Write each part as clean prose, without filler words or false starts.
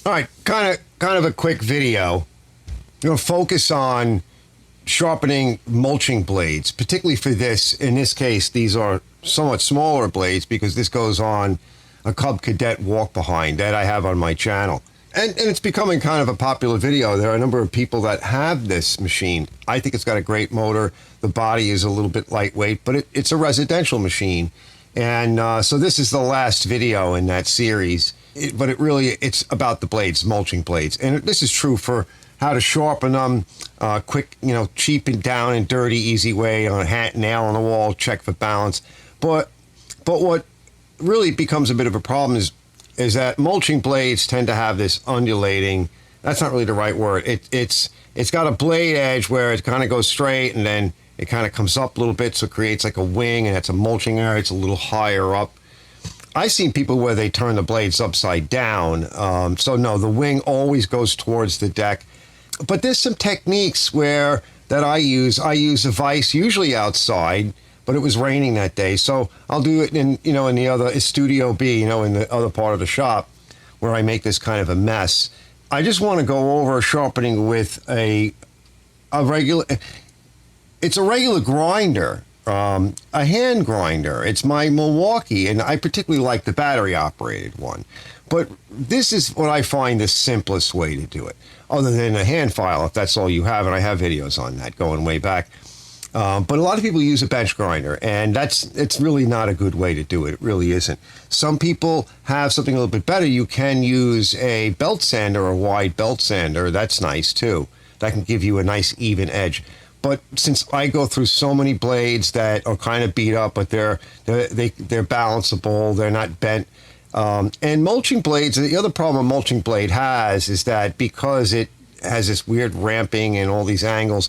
All right, kind of a quick video. Focus on sharpening mulching blades, particularly for this. In this case, these are somewhat smaller blades because this goes on a Cub Cadet walk behind that I have on my channel. And it's becoming kind of a popular video. There are a number of people that have this machine. I think it's got a great motor. The body is a little bit lightweight, but it's a residential machine. And so this is the last video in that series. But it's about the blades, mulching blades. And this is true for how to sharpen them, quick, cheap and down and dirty, easy way on a nail on the wall, check for balance. But what really becomes a bit of a problem is that mulching blades tend to have this undulating, that's not really the right word. It's got a blade edge where it kind of goes straight and then it kind of comes up a little bit, so it creates like a wing, and that's a mulching area. It's a little higher up. I've seen people where they turn the blades upside down. So no, the wing always goes towards the deck. But there's some techniques that I use. I use a vise, usually outside, but it was raining that day. So I'll do it in the other Studio B, in the other part of the shop where I make this kind of a mess. I just want to go over sharpening with a regular, it's a regular grinder. A hand grinder. It's my Milwaukee, and I particularly like the battery operated one. But this is what I find the simplest way to do it, other than a hand file, if that's all you have, and I have videos on that going way back. But a lot of people use a bench grinder, and it's really not a good way to do it. It really isn't. Some people have something a little bit better. You can use a belt sander, a wide belt sander. That's nice too. That can give you a nice even edge. But since I go through so many blades that are kind of beat up, but they're balanceable, they're not bent. And mulching blades, the other problem a mulching blade has is that because it has this weird ramping and all these angles,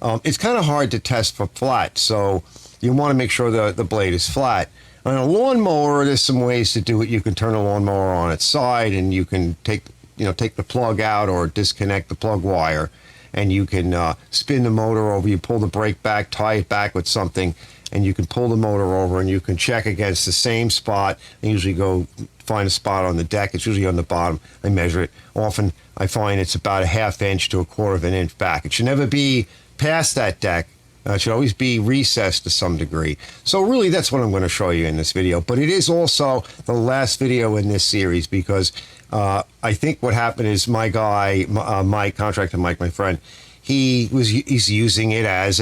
it's kind of hard to test for flat. So you want to make sure the blade is flat. On a lawnmower, there's some ways to do it. You can turn a lawnmower on its side, and you can take the plug out or disconnect the plug wire. And you can spin the motor over, you pull the brake back, tie it back with something, and you can pull the motor over and you can check against the same spot. I usually go find a spot on the deck. It's usually on the bottom. I measure it. Often I find it's about a ½ inch to a quarter of an inch back. It should never be past that deck. It should always be recessed to some degree. So really that's what I'm going to show you in this video. But it is also the last video in this series because I think what happened is my guy, my contractor Mike, my friend, he's using it as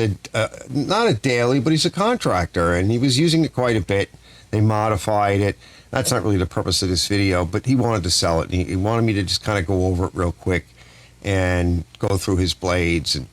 not a daily, but he's a contractor, and he was using it quite a bit. They modified it. That's not really the purpose of this video, but he wanted to sell it. And he wanted me to just kind of go over it real quick and go through his blades and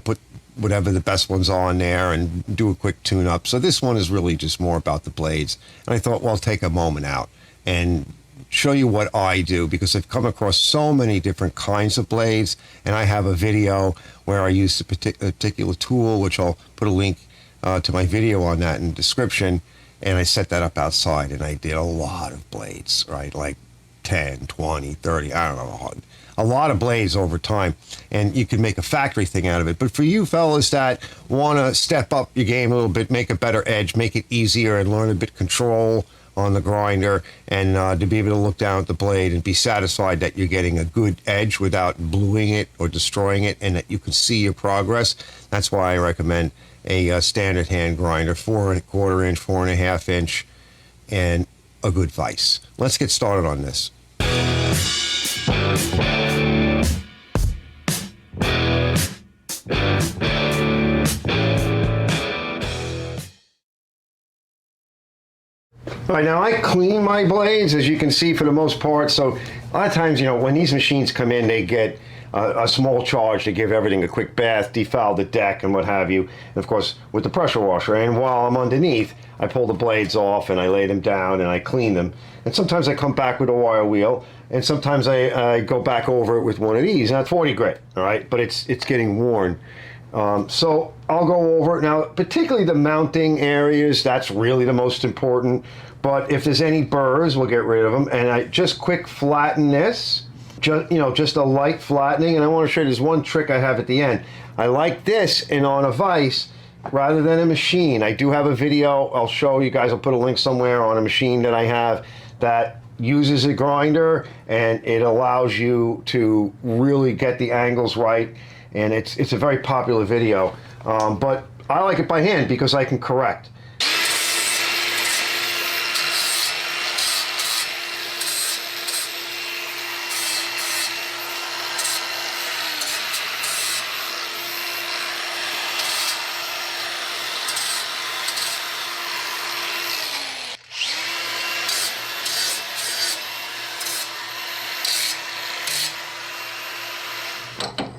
put whatever the best ones on there and do a quick tune-up. So this one is really just more about the blades. And I thought, well, I'll take a moment out and show you what I do, because I've come across so many different kinds of blades, and I have a video where I use a particular tool, which I'll put a link to my video on that in the description, and I set that up outside, and I did a lot of blades, right, like 10, 20, 30, I don't know, a lot of blades over time, and you can make a factory thing out of it. But for you fellas that want to step up your game a little bit, make a better edge, make it easier, and learn a bit control on the grinder, and to be able to look down at the blade and be satisfied that you're getting a good edge without bluing it or destroying it, and that you can see your progress, that's why I recommend a standard hand grinder, 4¼ inch, 4½ inch, and a good vise. Let's get started on this. All right, now I clean my blades, as you can see, for the most part. So a lot of times, when these machines come in, they get a small charge to give everything a quick bath, defoul the deck and what have you. And of course, with the pressure washer. And while I'm underneath, I pull the blades off and I lay them down and I clean them. And sometimes I come back with a wire wheel, and sometimes I go back over it with one of these. Now it's 40 grit, all right, but it's getting worn. So I'll go over it now, particularly the mounting areas. That's really the most important. But if there's any burrs, we'll get rid of them. And I just quick flatten this, just a light flattening. And I want to show you there's one trick I have at the end. I like this and on a vise rather than a machine. I do have a video I'll show you guys. I'll put a link somewhere on a machine that I have that uses a grinder, and it allows you to really get the angles right, and it's a very popular video, but I like it by hand because I can correct.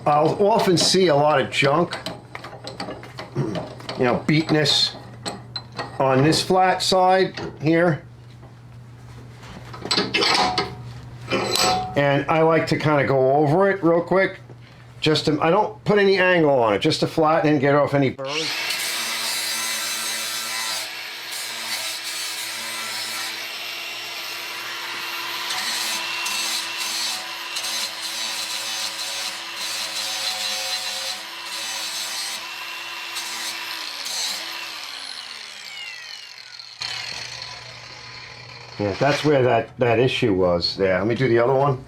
I'll often see a lot of junk, you know, beatness on this flat side here. And I like to kind of go over it real quick. I don't put any angle on it, just to flatten and get off any burrs. Yeah, that's where that issue was there. Let me do the other one.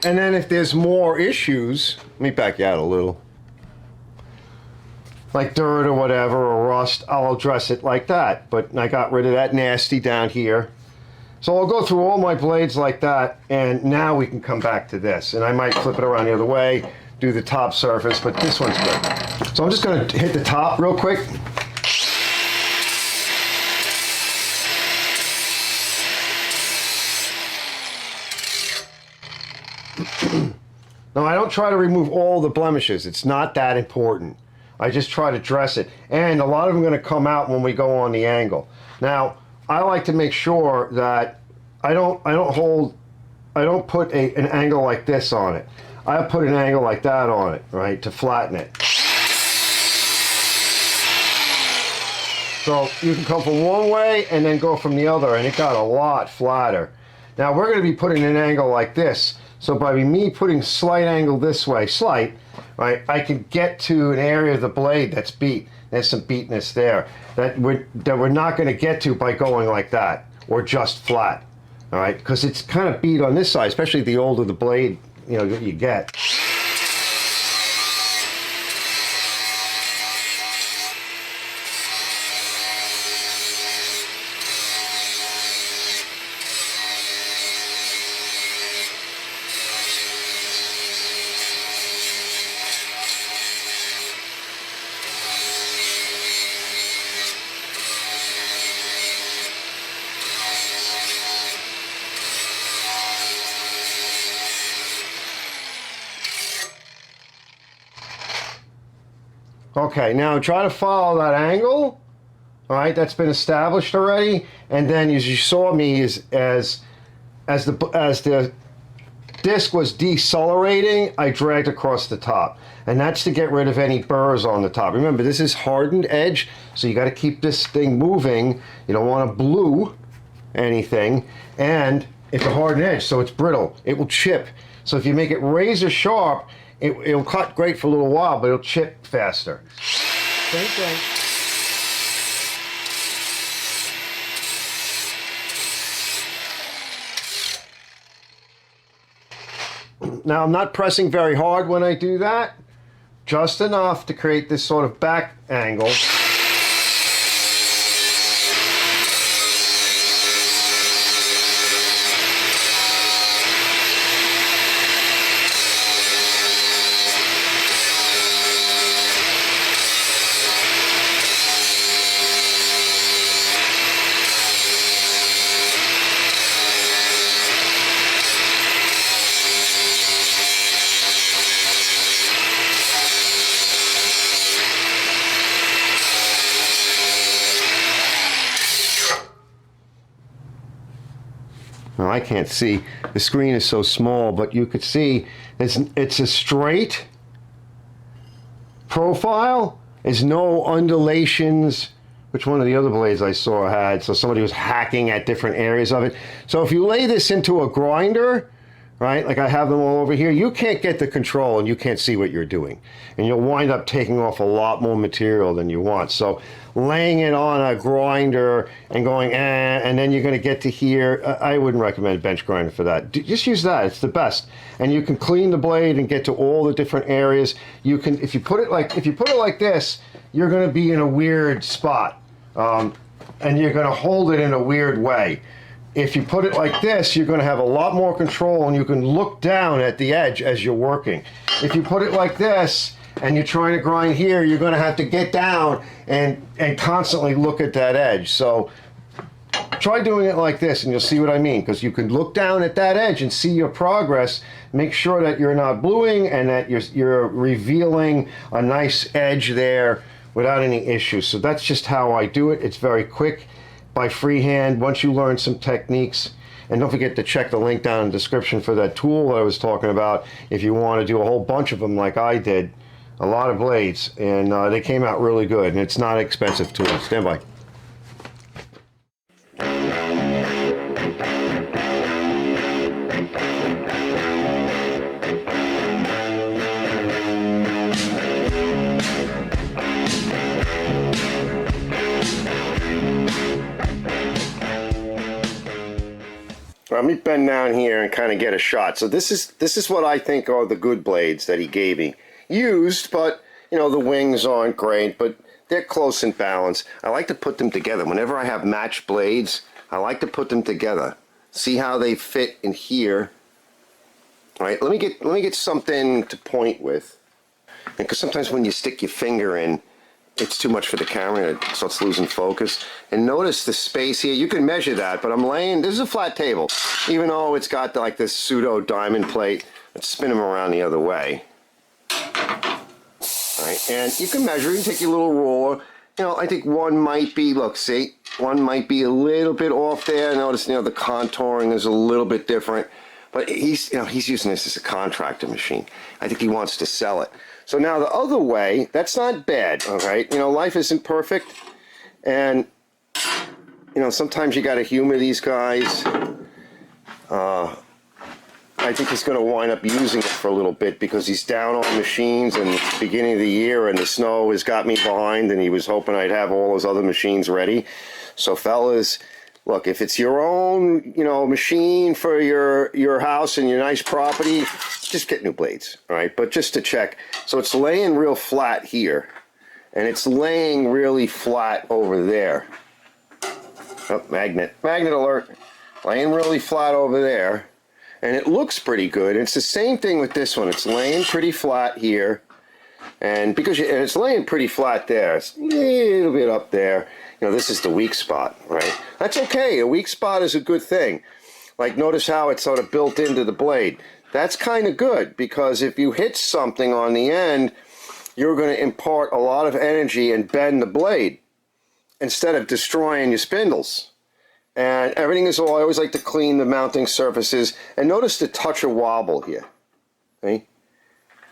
And then if there's more issues, let me back you out a little. Like dirt or whatever, or rust, I'll address it like that. But I got rid of that nasty down here. So I'll go through all my blades like that, and now we can come back to this. And I might flip it around the other way, do the top surface, but this one's good. So I'm just going to hit the top real quick. Now I don't try to remove all the blemishes. It's not that important. I just try to dress it. And a lot of them are going to come out when we go on the angle. Now, I like to make sure that I don't put an angle like this on it. I put an angle like that on it, right, to flatten it. So you can come from one way and then go from the other, and it got a lot flatter. Now we're going to be putting an angle like this. So by me putting slight angle this way, slight, right, I can get to an area of the blade that's beat. There's some beatness there that we're not going to get to by going like that or just flat, all right, because it's kind of beat on this side, especially the older the blade, you know, that you get. Okay, now try to follow that angle. All right, that's been established already. And then, as you saw me, as the disc was decelerating, I dragged across the top, and that's to get rid of any burrs on the top. Remember, this is hardened edge, so you got to keep this thing moving. You don't want to blue anything, and it's a hardened edge, so it's brittle. It will chip. So if you make it razor sharp, it'll cut great for a little while, but it'll chip faster. Same thing. Now I'm not pressing very hard when I do that, just enough to create this sort of back angle. Now I can't see, the screen is so small, but you could see it's a straight profile. There's no undulations, which one of the other blades I saw had, so somebody was hacking at different areas of it. So if you lay this into a grinder, right? Like I have them all over here. You can't get the control and you can't see what you're doing. And you'll wind up taking off a lot more material than you want. So laying it on a grinder and going, and then you're going to get to here. I wouldn't recommend a bench grinder for that. Just use that. It's the best. And you can clean the blade and get to all the different areas. You can, if you put it like this, you're going to be in a weird spot. And you're going to hold it in a weird way. If you put it like this, you're going to have a lot more control and you can look down at the edge as you're working. If you put it like this and you're trying to grind here, you're going to have to get down and constantly look at that edge. So try doing it like this and you'll see what I mean, because you can look down at that edge and see your progress. Make sure that you're not bluing and that you're revealing a nice edge there without any issues. So that's just how I do it. It's very quick. By freehand, once you learn some techniques. And don't forget to check the link down in the description for that tool that I was talking about if you want to do a whole bunch of them like I did, a lot of blades, and they came out really good, and it's not an expensive tool. Stand by. Let me bend down here and kind of get a shot. So this is what I think are the good blades that he gave me. Used, but you know, the wings aren't great, but they're close in balance. I like to put them together. Whenever I have matched blades, I like to put them together. See how they fit in here. All right, let me get something to point with. Because sometimes when you stick your finger in, it's too much for the camera and it starts losing focus. And notice the space here. You can measure that, but I'm laying, this is a flat table. Even though it's got like this pseudo diamond plate, let's spin them around the other way. All right, and you can measure, you can take your little ruler. You know, I think one might be, look, see, one might be a little bit off there. Notice, you know, the contouring is a little bit different. But he's using this as a contractor machine. I think he wants to sell it. So now the other way, that's not bad, all right? You know, life isn't perfect. And, you know, sometimes you got to humor these guys. I think he's going to wind up using it for a little bit because he's down on machines and it's the beginning of the year and the snow has got me behind and he was hoping I'd have all those other machines ready. So fellas, look, if it's your own, you know, machine for your house and your nice property, just get new blades, all right? But just to check, so it's laying real flat here, and it's laying really flat over there. Oh, magnet alert. Laying really flat over there, and it looks pretty good. It's the same thing with this one. It's laying pretty flat here, and because it's laying pretty flat there, it's a little bit up there. You know, this is the weak spot, right? That's okay. A weak spot is a good thing. Like, notice how it's sort of built into the blade. That's kind of good because if you hit something on the end, you're going to impart a lot of energy and bend the blade instead of destroying your spindles. And everything is all, I always like to clean the mounting surfaces. And notice the touch of wobble here. Okay?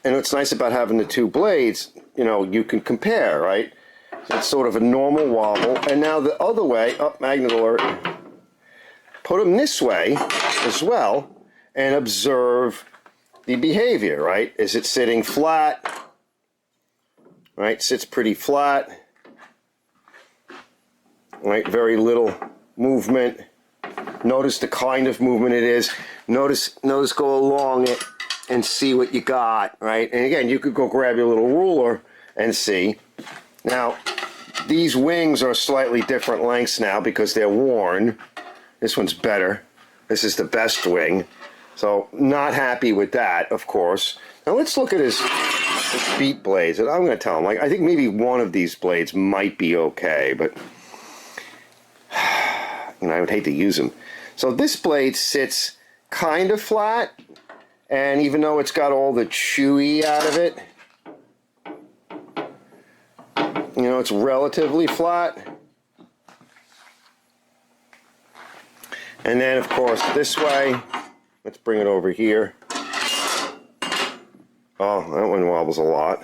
And what's nice about having the two blades, you know, you can compare, right? It's sort of a normal wobble. And now the other way, magnet alert. Put them this way as well and observe the behavior, right? Is it sitting flat? Right, sits pretty flat. Right, very little movement. Notice the kind of movement it is. Notice go along it and see what you got, right? And again, you could go grab your little ruler and see. Now, these wings are slightly different lengths now because they're worn. This one's better. This is the best wing. So, not happy with that, of course. Now, let's look at his beat blades. And I'm going to tell him, like, I think maybe one of these blades might be okay, but you know, I would hate to use them. So, this blade sits kind of flat, and even though it's got all the chewy out of it, you know, it's relatively flat. And then, of course, this way, let's bring it over here. Oh, that one wobbles a lot.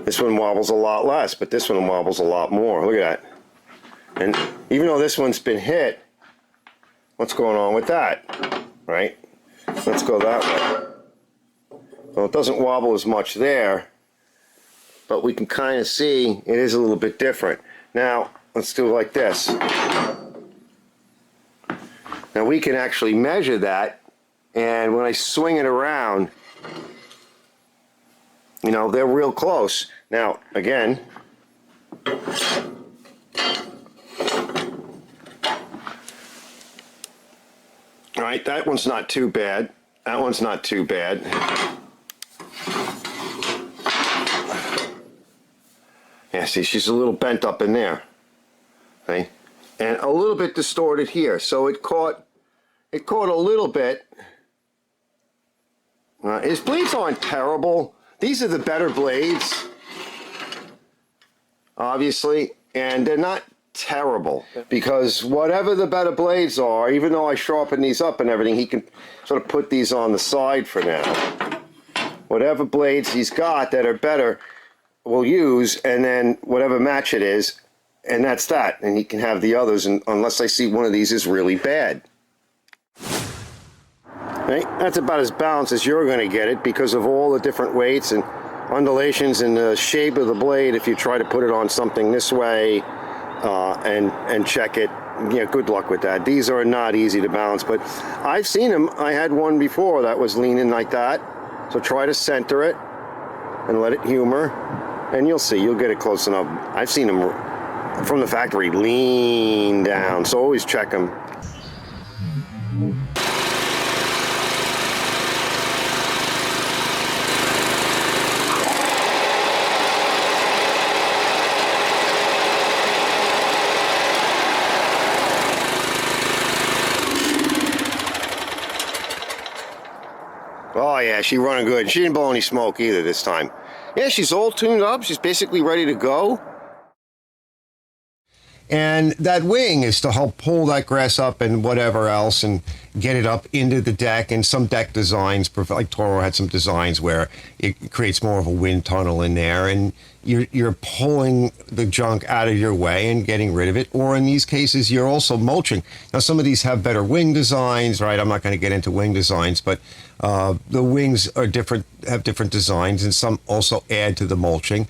This one wobbles a lot less, but this one wobbles a lot more. Look at that. And even though this one's been hit, what's going on with that, right? Let's go that way. Well, it doesn't wobble as much there, but we can kind of see it is a little bit different. Now, let's do it like this. Now we can actually measure that, and when I swing it around, you know, they're real close. Now, again, all right, that one's not too bad. That one's not too bad. Yeah, see, she's a little bent up in there. Okay? And a little bit distorted here. So it caught a little bit. His blades aren't terrible. These are the better blades, obviously, and they're not terrible, because whatever the better blades are, even though I sharpen these up and everything, he can sort of put these on the side for now. Whatever blades he's got that are better, we'll use, and then whatever match it is, and that's that. And he can have the others, and unless I see one of these is really bad. Right? That's about as balanced as you're going to get it because of all the different weights and undulations in the shape of the blade. If you try to put it on something this way and check it, yeah, good luck with that. These are not easy to balance, but I've seen them. I had one before that was leaning like that. So try to center it and let it humor, and you'll see, you'll get it close enough. I've seen them from the factory lean down, so always check them. Oh yeah, she's running good. She didn't blow any smoke either this time. Yeah, she's all tuned up. She's basically ready to go. And that wing is to help pull that grass up and whatever else and get it up into the deck. And some deck designs, like Toro had some designs where it creates more of a wind tunnel in there, and you're pulling the junk out of your way and getting rid of it. Or in these cases, you're also mulching. Now, some of these have better wing designs, right? I'm not going to get into wing designs, but the wings are different, have different designs, and some also add to the mulching.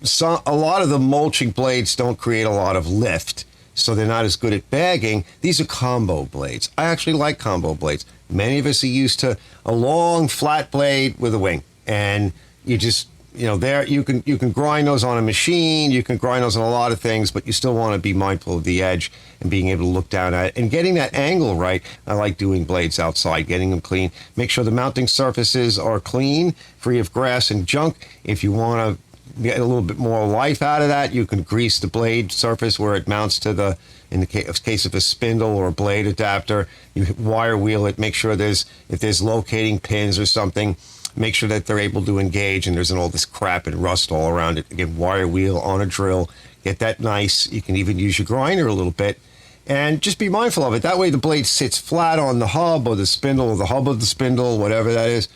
So a lot of the mulching blades don't create a lot of lift, so they're not as good at bagging. These are combo blades. I actually like combo blades. Many of us are used to a long flat blade with a wing, and you just, you know, there you can grind those on a machine, you can grind those on a lot of things, but you still want to be mindful of the edge and being able to look down at it and getting that angle right. I like doing blades outside, getting them clean. Make sure the mounting surfaces are clean, free of grass and junk. If you want to get a little bit more life out of that, you can grease the blade surface where it mounts to the, in the case of a spindle or a blade adapter, you wire wheel it, make sure if there's locating pins or something, make sure that they're able to engage and there isn't all this crap and rust all around it. Again, wire wheel on a drill, get that nice. You can even use your grinder a little bit, and just be mindful of it. That way the blade sits flat on the hub or the spindle or the hub of the spindle, whatever that is,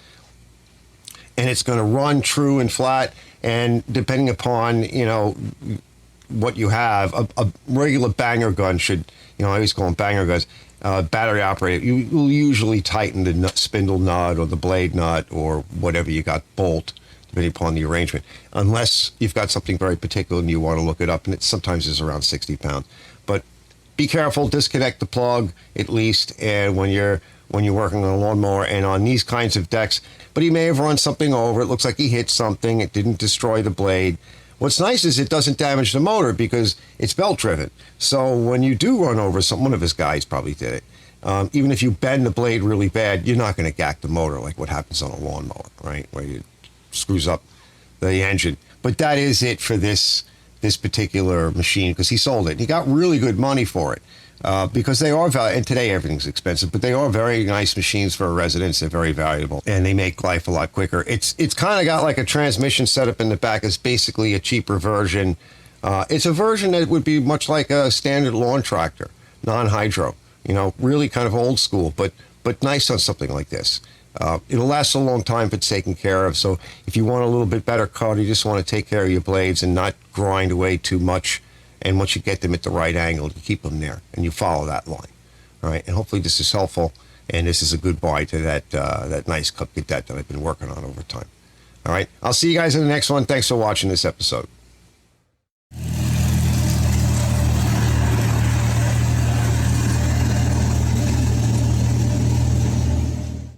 and it's going to run true and flat. And depending upon, you know, what you have, a regular banger gun should, you know, I always call them banger guns, battery operated. You will usually tighten the spindle nut or the blade nut or whatever you got, bolt, depending upon the arrangement, unless you've got something very particular and you want to look it up, and it sometimes is around 60 pounds. But be careful, disconnect the plug at least, and when you're working on a lawnmower and on these kinds of decks. But he may have run something over. It looks like he hit something. It didn't destroy the blade. What's nice is it doesn't damage the motor because it's belt driven. So when you do run over something, one of his guys probably did it. Even if you bend the blade really bad, you're not going to gack the motor like what happens on a lawnmower, right? Where it screws up the engine. But that is it for this particular machine, because he sold it. He got really good money for it. Because they are valuable, and today everything's expensive, but they are very nice machines for a residence. They're very valuable, and they make life a lot quicker. It's kind of got like a transmission setup in the back. It's basically a cheaper version. It's a version that would be much like a standard lawn tractor, non-hydro. You know, really kind of old school, but nice on something like this. It'll last a long time if it's taken care of. So if you want a little bit better cut, you just want to take care of your blades and not grind away too much. And once you get them at the right angle, you keep them there and you follow that line. All right. And hopefully this is helpful. And this is a goodbye to that nice Cub Cadet that I've been working on over time. All right. I'll see you guys in the next one. Thanks for watching this episode.